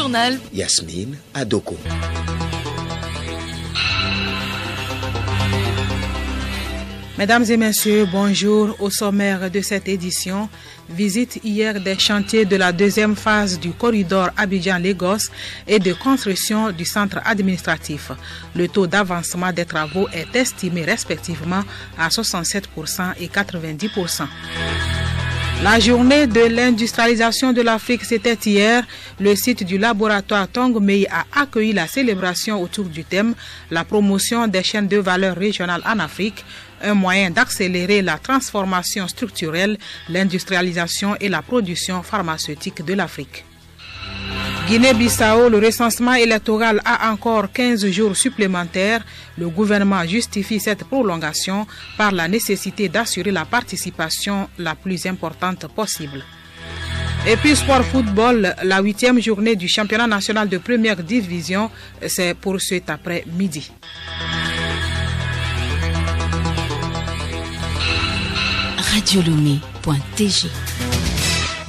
journal. Yasmine Adoko. Mesdames et messieurs, bonjour. Au sommaire de cette édition, visite hier des chantiers de la deuxième phase du corridor Abidjan-Lagos et de construction du centre administratif. Le taux d'avancement des travaux est estimé respectivement à 67% et 90%. La journée de l'industrialisation de l'Afrique, c'était hier. Le site du laboratoire Tongmei a accueilli la célébration autour du thème « La promotion des chaînes de valeur régionales en Afrique », un moyen d'accélérer la transformation structurelle, l'industrialisation et la production pharmaceutique de l'Afrique. Guinée-Bissau, le recensement électoral a encore 15 jours supplémentaires. Le gouvernement justifie cette prolongation par la nécessité d'assurer la participation la plus importante possible. Et puis sport football, la 8e journée du championnat national de première division, c'est pour cet après-midi. Radiolomé.tg.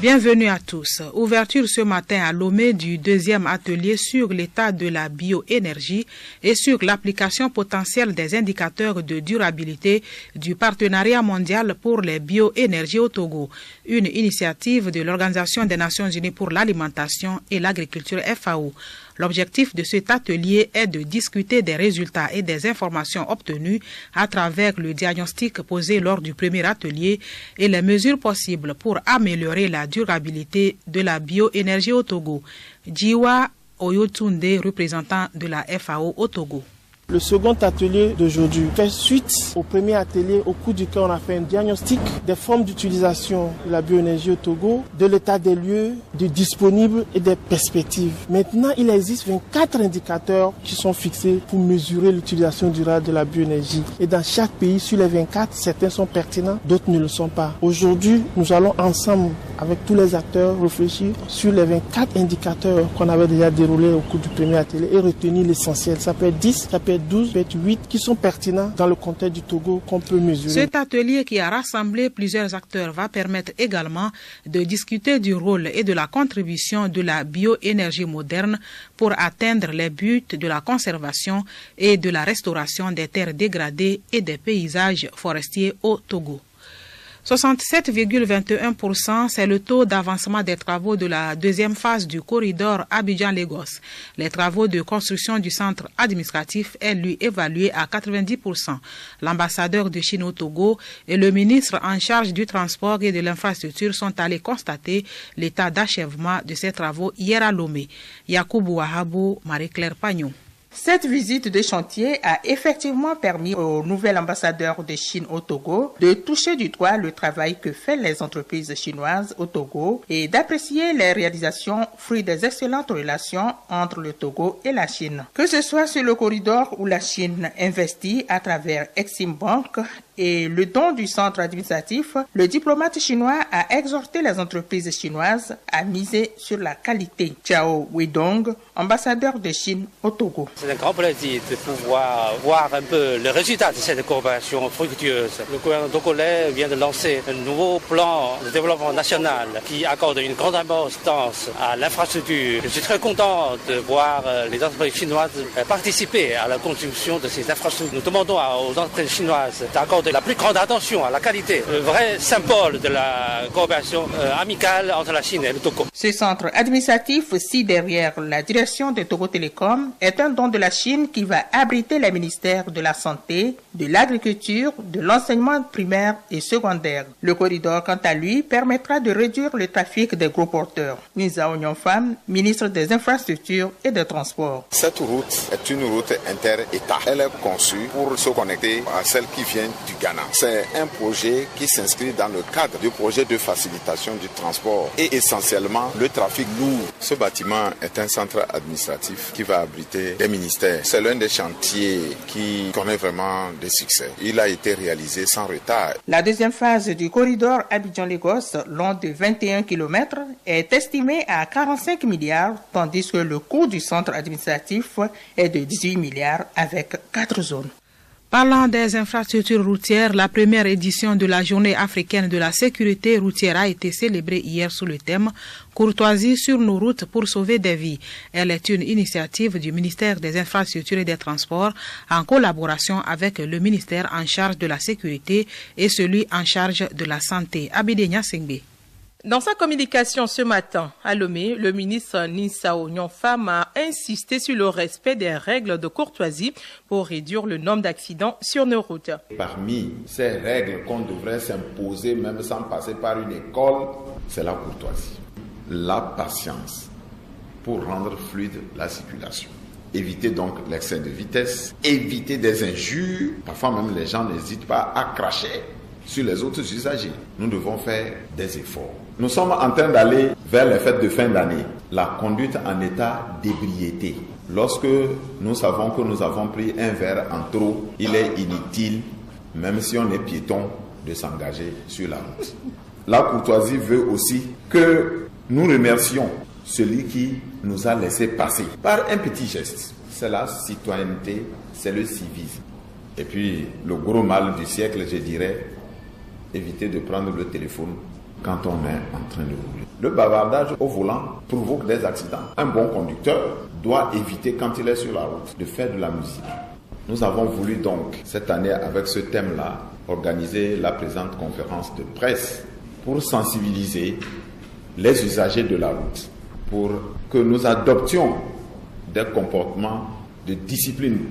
Bienvenue à tous. Ouverture ce matin à Lomé du deuxième atelier sur l'état de la bioénergie et sur l'application potentielle des indicateurs de durabilité du partenariat mondial pour les bioénergies au Togo, une initiative de l'Organisation des Nations Unies pour l'alimentation et l'agriculture FAO. L'objectif de cet atelier est de discuter des résultats et des informations obtenues à travers le diagnostic posé lors du premier atelier et les mesures possibles pour améliorer la durabilité de la bioénergie au Togo. Djiwa Oyotunde, représentant de la FAO au Togo. Le second atelier d'aujourd'hui fait suite au premier atelier au cours duquel on a fait un diagnostic des formes d'utilisation de la bioénergie au Togo, de l'état des lieux, du disponible et des perspectives. Maintenant, il existe 24 indicateurs qui sont fixés pour mesurer l'utilisation durable de la bioénergie. Et dans chaque pays, sur les 24, certains sont pertinents, d'autres ne le sont pas. Aujourd'hui, nous allons ensemble, avec tous les acteurs, réfléchir sur les 24 indicateurs qu'on avait déjà déroulés au cours du premier atelier et retenir l'essentiel. Ça peut être 10, ça peut être 12, peut être 8 qui sont pertinents dans le contexte du Togo qu'on peut mesurer. Cet atelier qui a rassemblé plusieurs acteurs va permettre également de discuter du rôle et de la contribution de la bioénergie moderne pour atteindre les buts de la conservation et de la restauration des terres dégradées et des paysages forestiers au Togo. 67,21%, c'est le taux d'avancement des travaux de la deuxième phase du corridor Abidjan-Lagos. Les travaux de construction du centre administratif est lui évalué à 90%. L'ambassadeur de Chine au Togo et le ministre en charge du transport et de l'infrastructure sont allés constater l'état d'achèvement de ces travaux hier à Lomé. Yacoubou Wahabou, Marie-Claire Pagnon. Cette visite de chantier a effectivement permis au nouvel ambassadeur de Chine au Togo de toucher du doigt le travail que font les entreprises chinoises au Togo et d'apprécier les réalisations fruits des excellentes relations entre le Togo et la Chine. Que ce soit sur le corridor où la Chine investit à travers Exim Bank et le don du centre administratif, le diplomate chinois a exhorté les entreprises chinoises à miser sur la qualité. Chao Weidong, ambassadeur de Chine au Togo. C'est un grand plaisir de pouvoir voir un peu le résultat de cette coopération fructueuse. Le gouvernement togolais vient de lancer un nouveau plan de développement national qui accorde une grande importance à l'infrastructure. Je suis très content de voir les entreprises chinoises participer à la construction de ces infrastructures. Nous demandons aux entreprises chinoises d'accorder la plus grande attention à la qualité, le vrai symbole de la coopération amicale entre la Chine et le Togo. Ce centre administratif, si derrière la direction de Togo Télécom, est un don de la Chine qui va abriter les ministères de la Santé, de l'Agriculture, de l'enseignement primaire et secondaire. Le corridor, quant à lui, permettra de réduire le trafic des gros porteurs. Nisa Ognonfam, ministre des Infrastructures et des Transports. Cette route est une route inter-État. Elle est conçue pour se connecter à celle qui vient du Ghana. C'est un projet qui s'inscrit dans le cadre du projet de facilitation du transport et essentiellement le trafic lourd. Ce bâtiment est un centre administratif qui va abriter des ministères. C'est l'un des chantiers qui connaît vraiment des succès. Il a été réalisé sans retard. La deuxième phase du corridor Abidjan-Lagos, long de 21 km, est estimée à 45 milliards, tandis que le coût du centre administratif est de 18 milliards avec 4 zones. Parlant des infrastructures routières, la première édition de la Journée africaine de la sécurité routière a été célébrée hier sous le thème « Courtoisie sur nos routes pour sauver des vies ». Elle est une initiative du ministère des Infrastructures et des Transports en collaboration avec le ministère en charge de la sécurité et celui en charge de la santé. Abidé Sengbe. Dans sa communication ce matin à Lomé, le ministre Ninsao Nyonfam a insisté sur le respect des règles de courtoisie pour réduire le nombre d'accidents sur nos routes. Parmi ces règles qu'on devrait s'imposer même sans passer par une école, c'est la courtoisie, la patience pour rendre fluide la circulation. Éviter donc l'excès de vitesse, éviter des injures, parfois même les gens n'hésitent pas à cracher sur les autres usagers. Nous devons faire des efforts. Nous sommes en train d'aller vers les fêtes de fin d'année. La conduite en état d'ébriété. Lorsque nous savons que nous avons pris un verre en trop, il est inutile, même si on est piéton, de s'engager sur la route. La courtoisie veut aussi que nous remercions celui qui nous a laissé passer par un petit geste. C'est la citoyenneté, c'est le civisme. Et puis, le gros mal du siècle, je dirais, éviter de prendre le téléphone quand on est en train de rouler. Le bavardage au volant provoque des accidents. Un bon conducteur doit éviter, quand il est sur la route, de faire de la musique. Nous avons voulu donc, cette année, avec ce thème-là, organiser la présente conférence de presse pour sensibiliser les usagers de la route, pour que nous adoptions des comportements de discipline.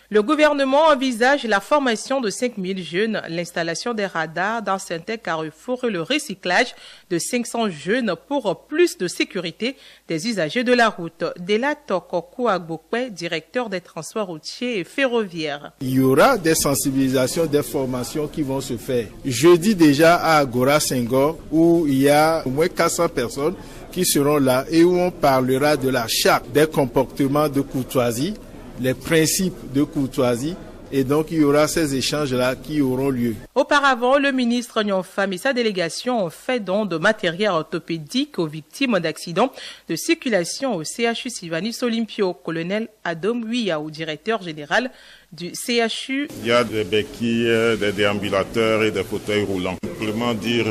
Le gouvernement envisage la formation de 5000 jeunes, l'installation des radars dans certains carrefours et le recyclage de 500 jeunes pour plus de sécurité des usagers de la route. Dela Tokoku Agbokwe, directeur des transports routiers et ferroviaires. Il y aura des sensibilisations, des formations qui vont se faire. Jeudi déjà à Agora Senghor, où il y a au moins 400 personnes qui seront là et où on parlera de la charte des comportements de courtoisie, les principes de courtoisie, et donc il y aura ces échanges-là qui auront lieu. Auparavant, le ministre Nyonfam et sa délégation ont fait don de matériel orthopédique aux victimes d'accidents de circulation au CHU Sylvanus Olympio. Colonel Adam Wiyaou, directeur général du CHU. Il y a des béquilles, des déambulateurs et des fauteuils roulants. Simplement dire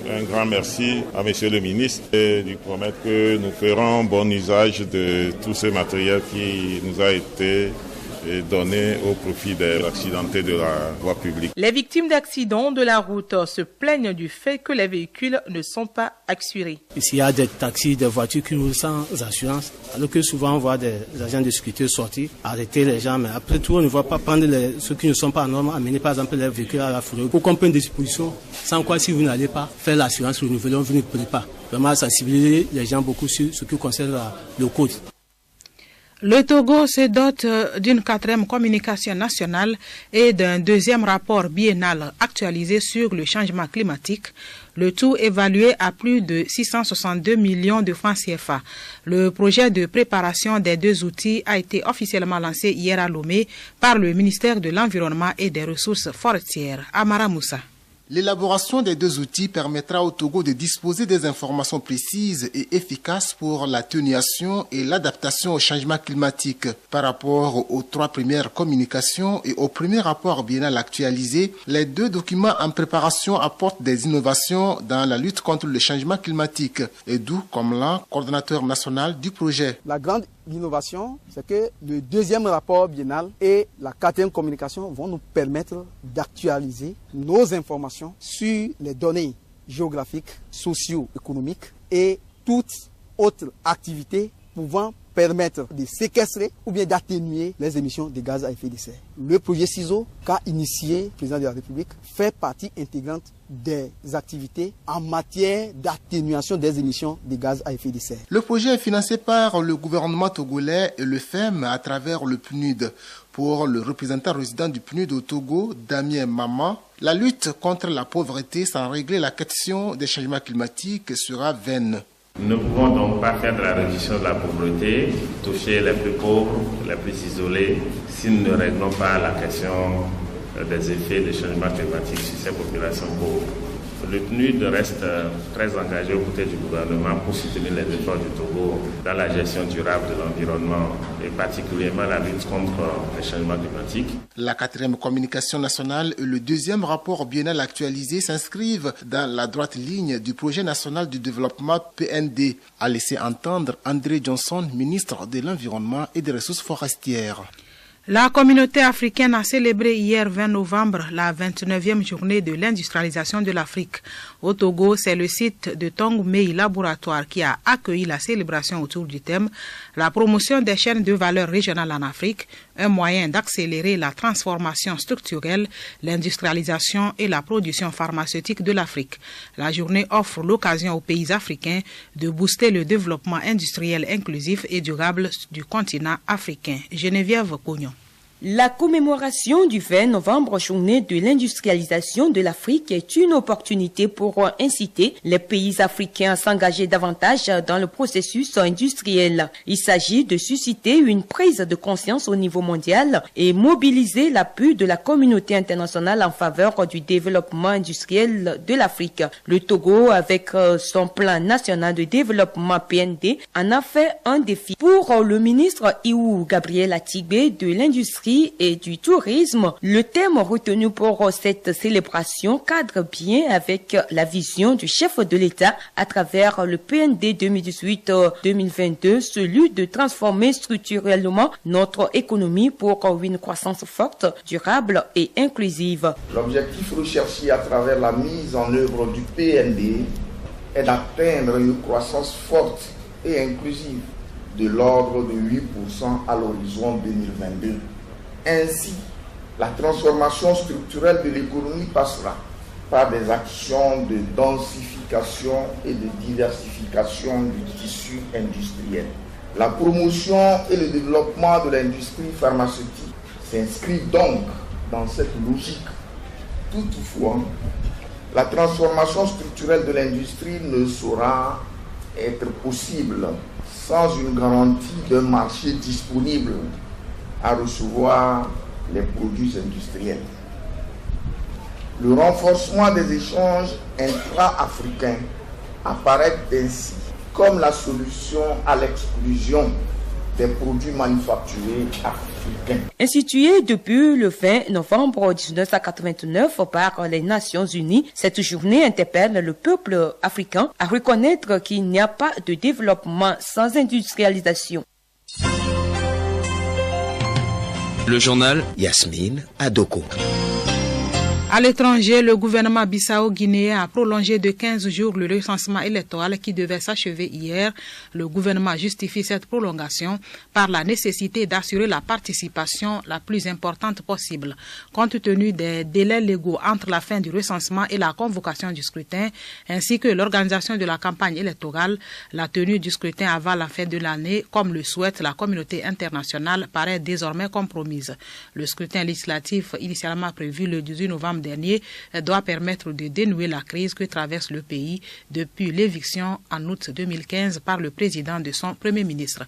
un grand merci à monsieur le ministre et lui promettre que nous ferons bon usage de tout ce matériel qui nous a été donné au profit des accidentés de la voie publique. Les victimes d'accidents de la route se plaignent du fait que les véhicules ne sont pas assurés. Ici, il y a des taxis, des voitures qui roulent sans assurance, alors que souvent on voit des agents de sécurité sortir, arrêter les gens, mais après tout, on ne voit pas prendre ceux qui ne sont pas normes, amener par exemple les véhicules à la fourrure pour qu'on prenne des dispositions, sans quoi si vous n'allez pas faire l'assurance renouvelée, vous ne pourrez pas. Vraiment sensibiliser les gens beaucoup sur ce qui concerne le code. Le Togo se dote d'une 4e communication nationale et d'un 2e rapport biennal actualisé sur le changement climatique, le tout évalué à plus de 662 millions de francs CFA. Le projet de préparation des 2 outils a été officiellement lancé hier à Lomé par le ministère de l'Environnement et des Ressources forestières. Amara Moussa. L'élaboration des 2 outils permettra au Togo de disposer des informations précises et efficaces pour l'atténuation et l'adaptation au changement climatique. Par rapport aux 3 premières communications et au premier rapport biennal actualisé, les 2 documents en préparation apportent des innovations dans la lutte contre le changement climatique. Et d'où comme là, coordonnateur national du projet. La grande innovation, c'est que le 2e rapport biennal et la 4e communication vont nous permettre d'actualiser nos informations sur les données géographiques, socio-économiques et toute autre activité pouvant permettre de séquestrer ou bien d'atténuer les émissions de gaz à effet de serre. Le projet CISO qu'a initié le président de la République fait partie intégrante des activités en matière d'atténuation des émissions de gaz à effet de serre. Le projet est financé par le gouvernement togolais et le FEM à travers le PNUD. Pour le représentant résident du PNUD au Togo, Damien Mama, la lutte contre la pauvreté sans régler la question des changements climatiques sera vaine. Nous ne pouvons donc pas faire de la réduction de la pauvreté, toucher les plus pauvres, les plus isolés, si nous ne réglons pas la question des effets des changements climatiques sur ces populations pauvres. Le PNUD reste très engagé aux côtés du gouvernement pour soutenir les efforts du Togo dans la gestion durable de l'environnement et particulièrement la lutte contre les changements climatiques. La 4e communication nationale et le 2e rapport biennal actualisé s'inscrivent dans la droite ligne du projet national du développement PND, a laissé entendre André Johnson, ministre de l'Environnement et des Ressources forestières. La communauté africaine a célébré hier 20 novembre la 29e journée de l'industrialisation de l'Afrique. Au Togo, c'est le site de Tongmei Laboratoire qui a accueilli la célébration autour du thème « La promotion des chaînes de valeur régionales en Afrique, un moyen d'accélérer la transformation structurelle, l'industrialisation et la production pharmaceutique de l'Afrique ». La journée offre l'occasion aux pays africains de booster le développement industriel inclusif et durable du continent africain. Geneviève Cognon. La commémoration du 20 novembre, journée de l'industrialisation de l'Afrique, est une opportunité pour inciter les pays africains à s'engager davantage dans le processus industriel. Il s'agit de susciter une prise de conscience au niveau mondial et mobiliser l'appui de la communauté internationale en faveur du développement industriel de l'Afrique. Le Togo, avec son plan national de développement PND, en a fait un défi. Pour le ministre Iou Gabriel Atibé de l'industrie et du tourisme, le thème retenu pour cette célébration cadre bien avec la vision du chef de l'État à travers le PND 2018-2022, celui de transformer structurellement notre économie pour une croissance forte, durable et inclusive. L'objectif recherché à travers la mise en œuvre du PND est d'atteindre une croissance forte et inclusive de l'ordre de 8% à l'horizon 2022. Ainsi, la transformation structurelle de l'économie passera par des actions de densification et de diversification du tissu industriel. La promotion et le développement de l'industrie pharmaceutique s'inscrivent donc dans cette logique. Toutefois, la transformation structurelle de l'industrie ne saura être possible sans une garantie d'un marché disponible à recevoir les produits industriels. Le renforcement des échanges intra-africains apparaît ainsi comme la solution à l'exclusion des produits manufacturés africains. Instituée depuis le 20 novembre 1989 par les Nations Unies, cette journée interpelle le peuple africain à reconnaître qu'il n'y a pas de développement sans industrialisation. Le journal Yasmine Adoko. À l'étranger, le gouvernement bissau-guinéen a prolongé de 15 jours le recensement électoral qui devait s'achever hier. Le gouvernement justifie cette prolongation par la nécessité d'assurer la participation la plus importante possible. Compte tenu des délais légaux entre la fin du recensement et la convocation du scrutin, ainsi que l'organisation de la campagne électorale, la tenue du scrutin avant la fin de l'année, comme le souhaite la communauté internationale, paraît désormais compromise. Le scrutin législatif initialement prévu le 18 novembre dernier doit permettre de dénouer la crise que traverse le pays depuis l'éviction en août 2015 par le président de son premier ministre.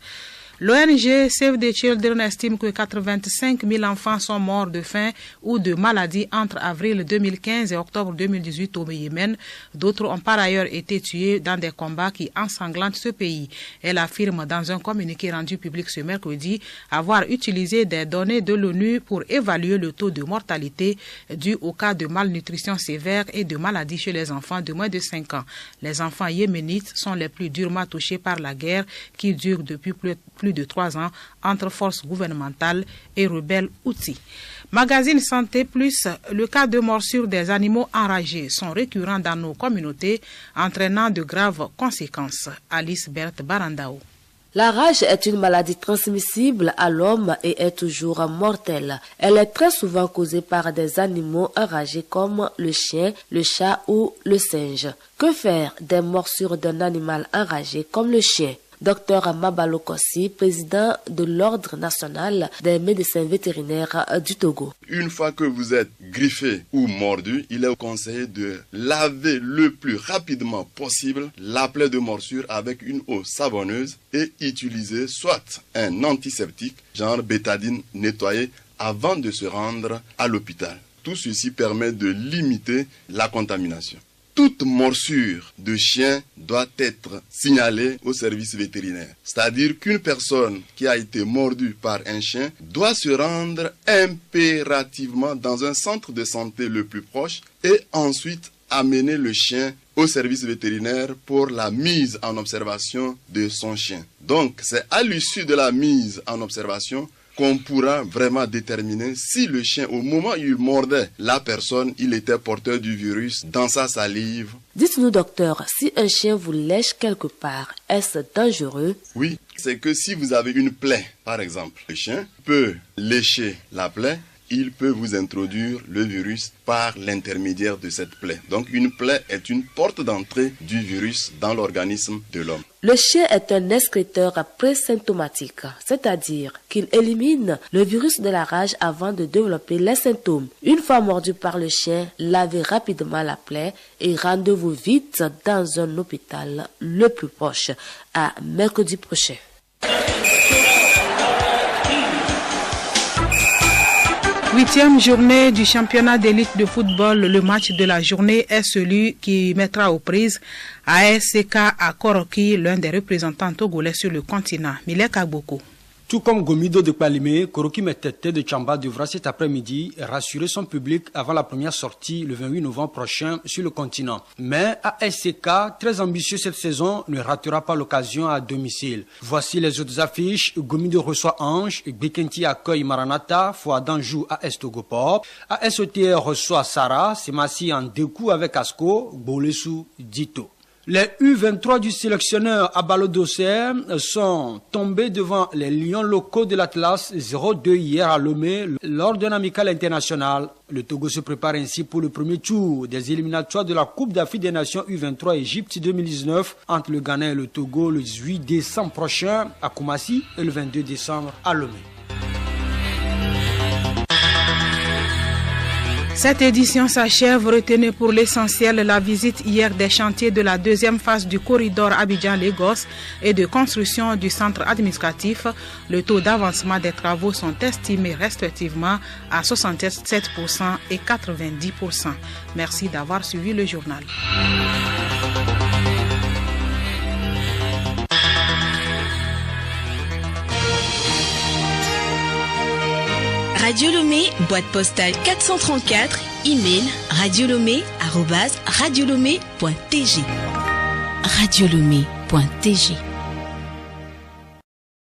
L'ONG Save the Children estime que 85 000 enfants sont morts de faim ou de maladie entre avril 2015 et octobre 2018 au Yémen. D'autres ont par ailleurs été tués dans des combats qui ensanglantent ce pays. Elle affirme dans un communiqué rendu public ce mercredi avoir utilisé des données de l'ONU pour évaluer le taux de mortalité dû au cas de malnutrition sévère et de maladies chez les enfants de moins de 5 ans. Les enfants yéménites sont les plus durement touchés par la guerre qui dure depuis plus de 3 ans entre forces gouvernementales et rebelles Houthis. Magazine Santé Plus, le cas de morsures des animaux enragés sont récurrents dans nos communautés, entraînant de graves conséquences. Alice Berthe Barandao. La rage est une maladie transmissible à l'homme et est toujours mortelle. Elle est très souvent causée par des animaux enragés comme le chien, le chat ou le singe. Que faire des morsures d'un animal enragé comme le chien? Dr Mabalo Kossi, président de l'Ordre national des médecins vétérinaires du Togo. Une fois que vous êtes griffé ou mordu, il est conseillé de laver le plus rapidement possible la plaie de morsure avec une eau savonneuse et utiliser soit un antiseptique, genre bétadine nettoyée, avant de se rendre à l'hôpital. Tout ceci permet de limiter la contamination. toute morsure de chien doit être signalée au service vétérinaire. C'est-à-dire qu'une personne qui a été mordue par un chien doit se rendre impérativement dans un centre de santé le plus proche et ensuite amener le chien au service vétérinaire pour la mise en observation de son chien. Donc, c'est à l'issue de la mise en observation qu'on pourra vraiment déterminer si le chien, au moment où il mordait la personne, il était porteur du virus dans sa salive. Dites-nous, docteur, si un chien vous lèche quelque part, est-ce dangereux? Oui, c'est que si vous avez une plaie, par exemple, le chien peut lécher la plaie, il peut vous introduire le virus par l'intermédiaire de cette plaie. Donc une plaie est une porte d'entrée du virus dans l'organisme de l'homme. Le chien est un excréteur présymptomatique, c'est-à-dire qu'il élimine le virus de la rage avant de développer les symptômes. Une fois mordu par le chien, lavez rapidement la plaie et rendez-vous vite dans un hôpital le plus proche. À mercredi prochain. Huitième journée du championnat d'élite de football. Le match de la journée est celui qui mettra aux prises ASCK à Koroki, l'un des représentants togolais sur le continent. Milek Agboko. Tout comme Gomido de Kpalimé, Koroki Metete de Tchamba devra cet après-midi rassurer son public avant la première sortie le 28 novembre prochain sur le continent. Mais ASCK, très ambitieux cette saison, ne ratera pas l'occasion à domicile. Voici les autres affiches. Gomido reçoit Ange, Bekenti accueille Maranatha, Fouadan joue AS Togoport, AS OTR reçoit Sarah, Semassi en deux coups avec Asco, Bolesu Dito. Les U23 du sélectionneur Abalo Dossé sont tombés devant les lions locaux de l'Atlas 0-2 hier à Lomé lors d'un amical international. Le Togo se prépare ainsi pour le premier tour des éliminatoires de la Coupe d'Afrique des Nations U23 Égypte 2019 entre le Ghana et le Togo le 18 décembre prochain à Koumassi et le 22 décembre à Lomé. Cette édition s'achève. Retenez pour l'essentiel la visite hier des chantiers de la deuxième phase du corridor Abidjan-Lagos et de construction du centre administratif. Le taux d'avancement des travaux sont estimés respectivement à 67% et 90%. Merci d'avoir suivi le journal. Radio Lomé, boîte postale 434, email radiolomé@radiolomé.tg. radiolomé.tg